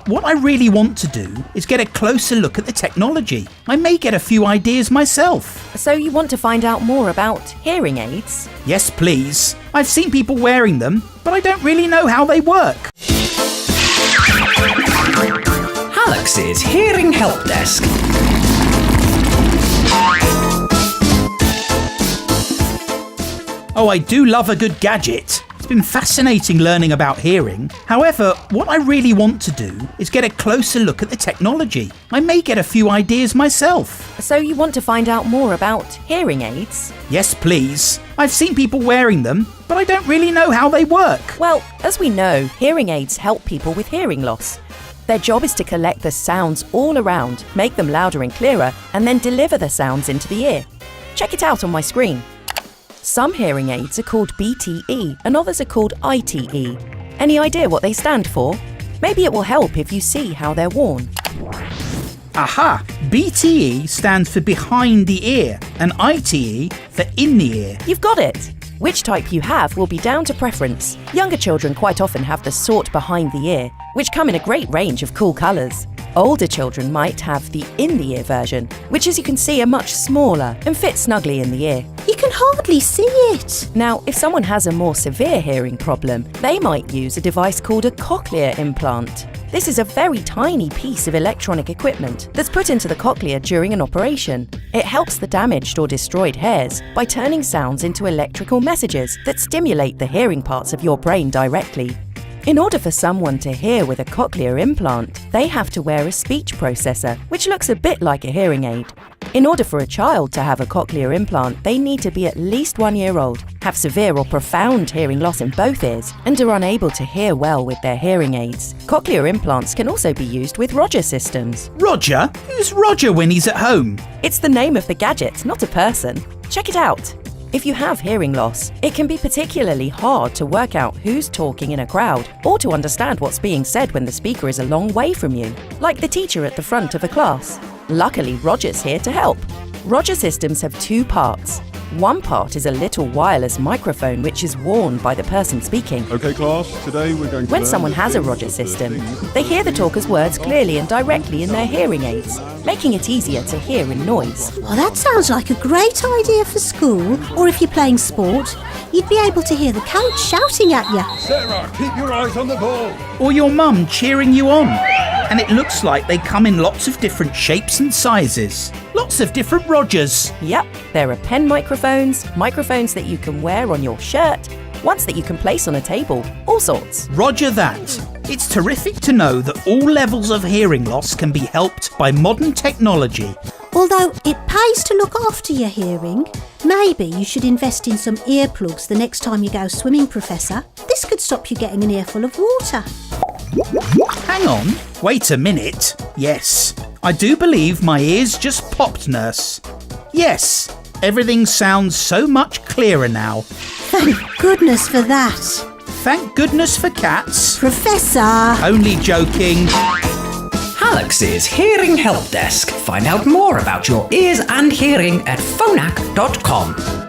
what I really want to do is get a closer look at the technology. I may get a few ideas myself. So you want to find out more about hearing aids? Yes, please. I've seen people wearing them, but I don't really know how they work. Alex's Hearing Help Desk. Oh, I do love a good gadget. It's been fascinating learning about hearing. However, what I really want to do is get a closer look at the technology. I may get a few ideas myself. So you want to find out more about hearing aids? Yes, please. I've seen people wearing them, but I don't really know how they work. Well, as we know, hearing aids help people with hearing loss. Their job is to collect the sounds all around, make them louder and clearer, and then deliver the sounds into the ear. Check it out on my screen. Some hearing aids are called BTE and others are called ITE. Any idea what they stand for? Maybe it will help if you see how they're worn. Aha! BTE stands for behind the ear and ITE for in the ear. You've got it! Which type you have will be down to preference. Younger children quite often have the sort behind the ear, which come in a great range of cool colours. Older children might have the in-the-ear version, which as you can see are much smaller and fit snugly in the ear. You can hardly see it. Now, if someone has a more severe hearing problem, they might use a device called a cochlear implant. This is a very tiny piece of electronic equipment that's put into the cochlea during an operation. It helps the damaged or destroyed hairs by turning sounds into electrical messages that stimulate the hearing parts of your brain directly. In order for someone to hear with a cochlear implant, they have to wear a speech processor, which looks a bit like a hearing aid. In order for a child to have a cochlear implant, they need to be at least 1 year old, have severe or profound hearing loss in both ears, and are unable to hear well with their hearing aids. Cochlear implants can also be used with Roger systems. Roger? Who's Roger when he's at home? It's the name of the gadget, not a person. Check it out. If you have hearing loss, it can be particularly hard to work out who's talking in a crowd or to understand what's being said when the speaker is a long way from you, like the teacher at the front of a class. Luckily, Roger's here to help. Roger systems have two parts. One part is a little wireless microphone which is worn by the person speaking. Okay, class, today we're going to When someone has a Roger system, they hear the talker's words clearly and directly in their hearing aids, making it easier to hear in noise. Well, that sounds like a great idea for school, or if you're playing sport, you'd be able to hear the coach shouting at you. Sarah, keep your eyes on the ball. Or your mum cheering you on. And it looks like they come in lots of different shapes and sizes. Lots of different Rogers. Yep, there are pen microphones, microphones that you can wear on your shirt, ones that you can place on a table, all sorts. Roger that. It's terrific to know that all levels of hearing loss can be helped by modern technology. Although it pays to look after your hearing, maybe you should invest in some earplugs the next time you go swimming, Professor. This could stop you getting an earful of water. Hang on, wait a minute. Yes, I do believe my ears just popped, nurse. Yes, everything sounds so much clearer now. Thank goodness for that. Thank goodness for cats. Professor! Only joking. Alex's Hearing Help Desk. Find out more about your ears and hearing at phonak.com.